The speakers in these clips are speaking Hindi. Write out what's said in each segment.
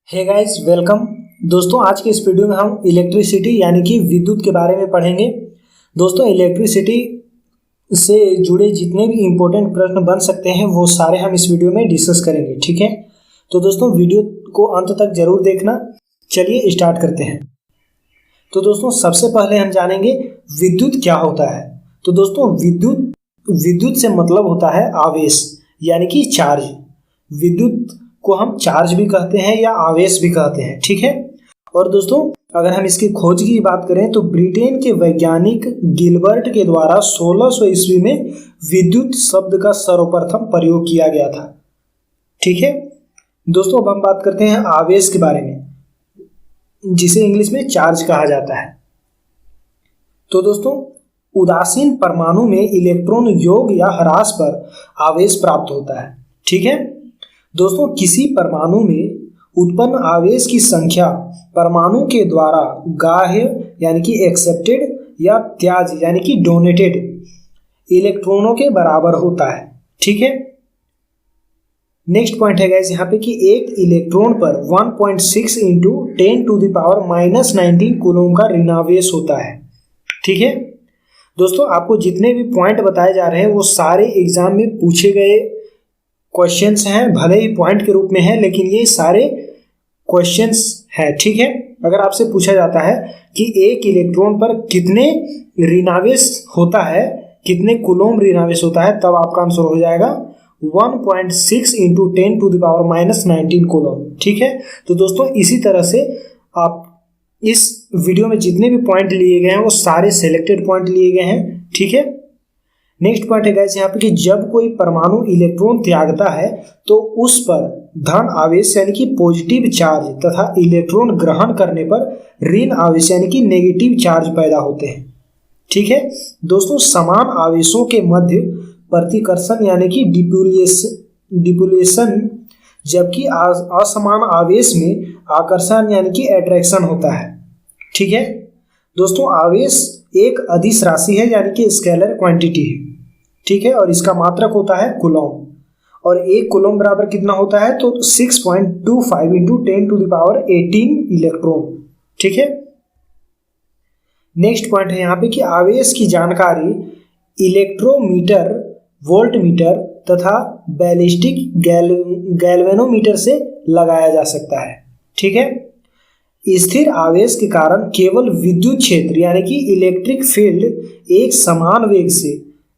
Hey guys welcome. दोस्तों आज के इस वीडियो में हम इलेक्ट्रिसिटी यानी कि विद्युत के बारे में पढ़ेंगे। दोस्तों इलेक्ट्रिसिटी से जुड़े जितने भी इम्पोर्टेंट प्रश्न बन सकते हैं वो सारे हम इस वीडियो में डिस्कस करेंगे, ठीक है। तो दोस्तों वीडियो को अंत तक जरूर देखना। चलिए स्टार्ट करते हैं। तो दोस्तों सबसे पहले हम जानेंगे विद्युत क्या होता है। तो दोस्तों विद्युत से मतलब होता है आवेश यानी कि चार्ज। विद्युत को हम चार्ज भी कहते हैं या आवेश भी कहते हैं, ठीक है। और दोस्तों अगर हम इसकी खोज की बात करें तो ब्रिटेन के वैज्ञानिक गिलबर्ट के द्वारा 1600 ईस्वी में विद्युत शब्द का सर्वप्रथम प्रयोग किया गया था, ठीक है। दोस्तों अब हम बात करते हैं आवेश के बारे में, जिसे इंग्लिश में चार्ज कहा जाता है। तो दोस्तों उदासीन परमाणु में इलेक्ट्रॉन योग या ह्रास पर आवेश प्राप्त होता है, ठीक है। दोस्तों किसी परमाणु में उत्पन्न आवेश की संख्या परमाणु के द्वारा ग्राह्य यानी कि एक्सेप्टेड या त्याज यानी कि डोनेटेड इलेक्ट्रॉनों के बराबर होता है, ठीक है। नेक्स्ट पॉइंट है गाइस यहाँ पे कि एक इलेक्ट्रॉन पर 1.6 इंटू 10⁻⁻19 कूलम का ऋणावेश होता है, ठीक है। दोस्तों आपको जितने भी पॉइंट बताए जा रहे हैं वो सारे एग्जाम में पूछे गए क्वेश्चंस हैं, भले ही पॉइंट के रूप में है लेकिन ये सारे क्वेश्चंस हैं, ठीक है। अगर आपसे पूछा जाता है कि एक इलेक्ट्रॉन पर कितने ऋणावेश होता है, कितने कूलम ऋणावेश होता है, तब आपका आंसर हो जाएगा 1.6 इंटू 10⁻⁻19 कूलम, ठीक है। तो दोस्तों इसी तरह से आप इस वीडियो में जितने भी पॉइंट लिए गए हैं वो सारे सिलेक्टेड पॉइंट लिए गए हैं, ठीक है। नेक्स्ट पॉइंट है गाइस यहाँ पे कि जब कोई परमाणु इलेक्ट्रॉन त्यागता है तो उस पर धन आवेश यानी कि पॉजिटिव चार्ज तथा इलेक्ट्रॉन ग्रहण करने पर ऋण आवेश यानी कि नेगेटिव चार्ज पैदा होते हैं, ठीक है। दोस्तों समान आवेशों के मध्य प्रतिकर्षण यानी कि डिप्यूलेशन जबकि असमान आवेश में आकर्षण यानी कि अट्रैक्शन होता है, ठीक है। दोस्तों आवेश एक अदिश राशि है यानी कि स्केलर क्वांटिटी है, ठीक है, और इसका मात्रक होता है कूलम। और एक कूलम बराबर कितना होता है तो 6.25 इंटू 10⁻18 इलेक्ट्रॉन, ठीक है। नेक्स्ट पॉइंट है यहाँ पे कि आवेश की जानकारी इलेक्ट्रोमीटर, वोल्टमीटर तथा बैलिस्टिक गैल्वेनोमीटर से लगाया जा सकता है, ठीक है। स्थिर आवेश के कारण केवल विद्युत क्षेत्र यानी कि इलेक्ट्रिक फील्ड एक समान वेग से,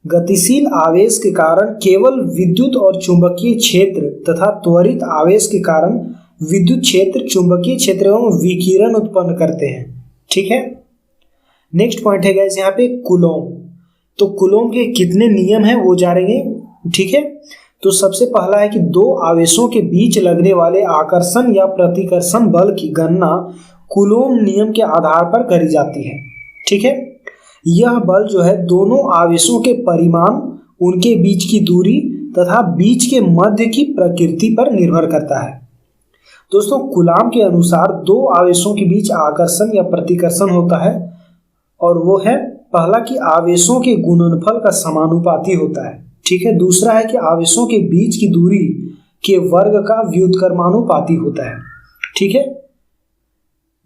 गतिशील आवेश के कारण केवल विद्युत और चुंबकीय क्षेत्र तथा त्वरित आवेश के कारण विद्युत क्षेत्र, चुंबकीय क्षेत्र एवं विकिरण उत्पन्न करते हैं, ठीक है। नेक्स्ट पॉइंट है गाइस यहाँ पे कूलम। तो कूलम के कितने नियम हैं वो जानेंगे, ठीक है। तो सबसे पहला है कि दो आवेशों के बीच लगने वाले आकर्षण या प्रतिकर्षण बल की गणना कूलम नियम के आधार पर करी जाती है, ठीक है। यह बल जो है दोनों आवेशों के परिमाण, उनके बीच की दूरी तथा बीच के मध्य की प्रकृति पर निर्भर करता है। दोस्तों कूलम के अनुसार दो आवेशों के बीच आकर्षण या प्रतिकर्षण होता है और वो है पहला कि आवेशों के गुणनफल का समानुपाती होता है, ठीक है। दूसरा है कि आवेशों के बीच की दूरी के वर्ग का व्युत्क्रमानुपाती होता है, ठीक है।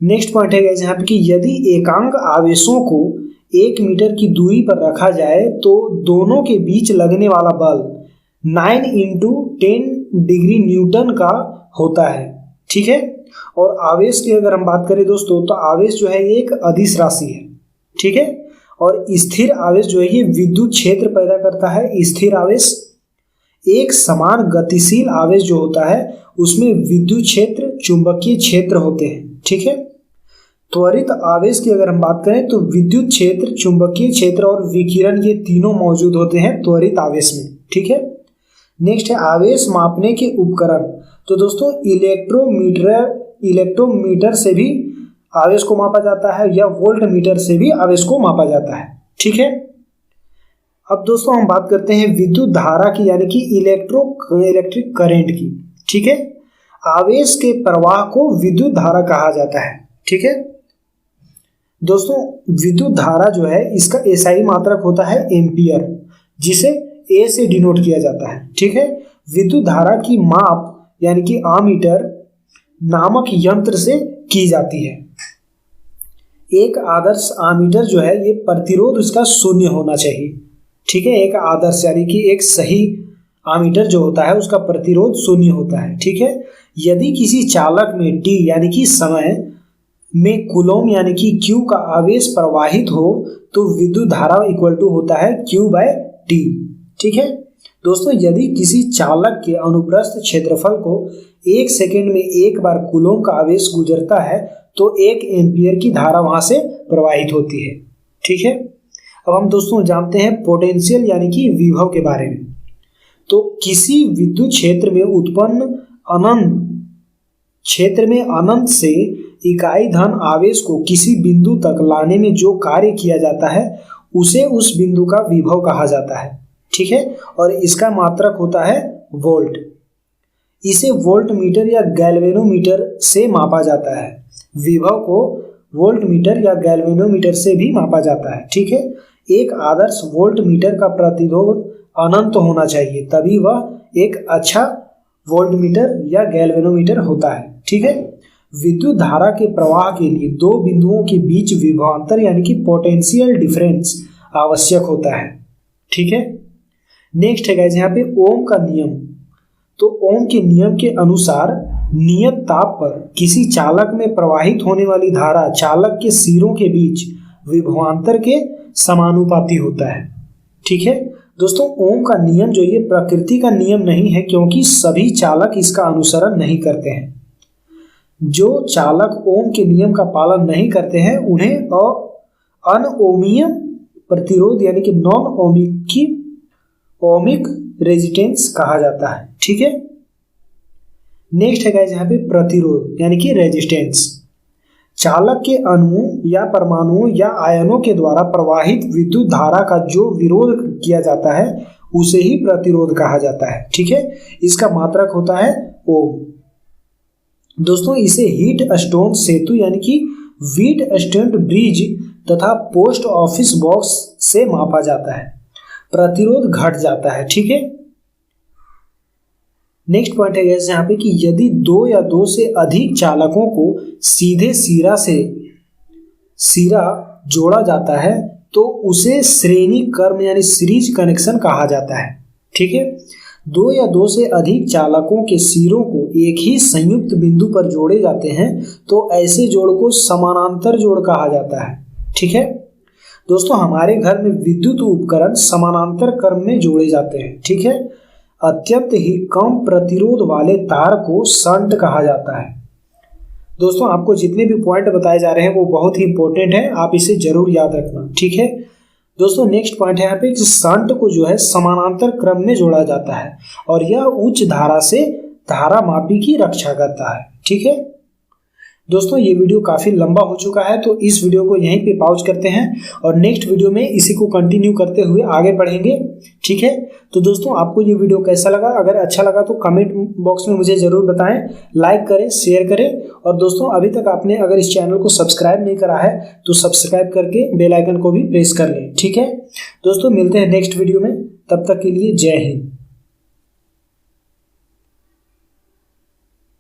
नेक्स्ट पॉइंट है यहाँ पे कि यदि एकांक आवेशों को 1 मीटर की दूरी पर रखा जाए तो दोनों के बीच लगने वाला बल 9 इंटू 10 डिग्री न्यूटन का होता है, ठीक है। और आवेश की अगर हम बात करें दोस्तों तो आवेश जो है एक अदिश राशि है, ठीक है। और स्थिर आवेश जो है ये विद्युत क्षेत्र पैदा करता है। स्थिर आवेश एक समान गतिशील आवेश जो होता है उसमें विद्युत क्षेत्र, चुंबकीय क्षेत्र होते हैं, ठीक है। त्वरित आवेश की अगर हम बात करें तो विद्युत क्षेत्र, चुंबकीय क्षेत्र और विकिरण ये तीनों मौजूद होते हैं त्वरित आवेश में, ठीक है। नेक्स्ट है आवेश मापने के उपकरण। तो दोस्तों इलेक्ट्रोमीटर से भी आवेश को मापा जाता है या वोल्ट मीटर से भी आवेश को मापा जाता है, ठीक है। अब दोस्तों हम बात करते हैं विद्युत धारा की यानी कि इलेक्ट्रिक करंट की, ठीक है। आवेश के प्रवाह को विद्युत धारा कहा जाता है, ठीक है। दोस्तों विद्युत धारा जो है इसका एसआई मात्रक होता है एम्पियर, जिसे ए से डिनोट किया जाता है, ठीक है। विद्युत धारा की माप यानी कि आमीटर नामक यंत्र से की जाती है। एक आदर्श आमीटर जो है ये प्रतिरोध उसका शून्य होना चाहिए। ठीक है, एक आदर्श यानी कि एक सही आमीटर जो होता है उसका प्रतिरोध शून्य होता है। ठीक है, यदि किसी चालक में टी यानी कि समय में कूलॉम यानी कि Q का आवेश प्रवाहित हो तो विद्युत धारा इक्वल टू होता है Q/T। ठीक है दोस्तों, यदि किसी चालक के अनुप्रस्थ क्षेत्रफल को 1 सेकेंड में एक बार कूलॉम का आवेश गुजरता है तो 1 एम्पियर की धारा वहां से प्रवाहित होती है। ठीक है, अब हम दोस्तों जानते हैं पोटेंशियल यानी कि विभव के बारे में। तो किसी विद्युत क्षेत्र में उत्पन्न अनंत से इकाई धन आवेश को किसी बिंदु तक लाने में जो कार्य किया जाता है उसे उस बिंदु का विभव कहा जाता है। ठीक है, और इसका मात्रक होता है वोल्ट। इसे वोल्ट मीटर या गैल्वेनोमीटर से मापा जाता है। विभव को वोल्ट मीटर या गैल्वेनोमीटर से भी मापा जाता है। ठीक है, एक आदर्श वोल्ट मीटर का प्रतिरोध अनंत होना चाहिए, तभी वह एक अच्छा वोल्ट मीटर या गैल्वेनोमीटर होता है। ठीक है, विद्युत धारा के प्रवाह के लिए दो बिंदुओं के बीच विभवांतर यानी कि पोटेंशियल डिफरेंस आवश्यक होता है। ठीक है, नेक्स्ट है गाइस यहाँ पे ओम का नियम। तो ओम के नियम के अनुसार नियत ताप पर किसी चालक में प्रवाहित होने वाली धारा चालक के सिरों के बीच विभवांतर के समानुपाती होता है। ठीक है दोस्तों, ओम का नियम जो ये प्रकृति का नियम नहीं है क्योंकि सभी चालक इसका अनुसरण नहीं करते हैं। जो चालक ओम के नियम का पालन नहीं करते हैं उन्हें अनओमीय प्रतिरोध यानी कि नॉन ओमिक रेजिस्टेंस कहा जाता है। ठीक है, नेक्स्ट है गाइस यहाँ पे प्रतिरोध यानी कि रेजिस्टेंस। चालक के अणुओं या परमाणुओं या आयनों के द्वारा प्रवाहित विद्युत धारा का जो विरोध किया जाता है उसे ही प्रतिरोध कहा जाता है। ठीक है, इसका मात्रक होता है ओम। दोस्तों, इसे हीट स्टोन सेतु यानी कि व्हीट स्टोन ब्रिज तथा पोस्ट ऑफिस बॉक्स से मापा जाता है। प्रतिरोध घट जाता है। ठीक है, नेक्स्ट पॉइंट है यहाँ पे कि यदि 2 या 2 से अधिक चालकों को सीधे सिरा जोड़ा जाता है तो उसे श्रेणी क्रम यानी सीरीज कनेक्शन कहा जाता है। ठीक है, 2 या 2 से अधिक चालकों के सिरों को एक ही संयुक्त बिंदु पर जोड़े जाते हैं तो ऐसे जोड़ को समानांतर जोड़ कहा जाता है। ठीक है दोस्तों, हमारे घर में विद्युत उपकरण समानांतर क्रम में जोड़े जाते हैं। ठीक है, अत्यंत ही कम प्रतिरोध वाले तार को शंट कहा जाता है। दोस्तों, आपको जितने भी पॉइंट बताए जा रहे हैं वो बहुत ही इंपॉर्टेंट है, आप इसे जरूर याद रखना। ठीक है दोस्तों, नेक्स्ट पॉइंट है यहाँ पे कि शंट को जो है समानांतर क्रम में जोड़ा जाता है और यह उच्च धारा से धारा मापी की रक्षा करता है। ठीक है दोस्तों, ये वीडियो काफ़ी लंबा हो चुका है तो इस वीडियो को यहीं पे पॉज करते हैं और नेक्स्ट वीडियो में इसी को कंटिन्यू करते हुए आगे बढ़ेंगे। ठीक है, तो दोस्तों आपको ये वीडियो कैसा लगा? अगर अच्छा लगा तो कमेंट बॉक्स में मुझे ज़रूर बताएं, लाइक करें, शेयर करें और दोस्तों अभी तक आपने अगर इस चैनल को सब्सक्राइब नहीं करा है तो सब्सक्राइब करके बेल आइकन को भी प्रेस कर लें। ठीक है दोस्तों, मिलते हैं नेक्स्ट वीडियो में, तब तक के लिए जय हिंद।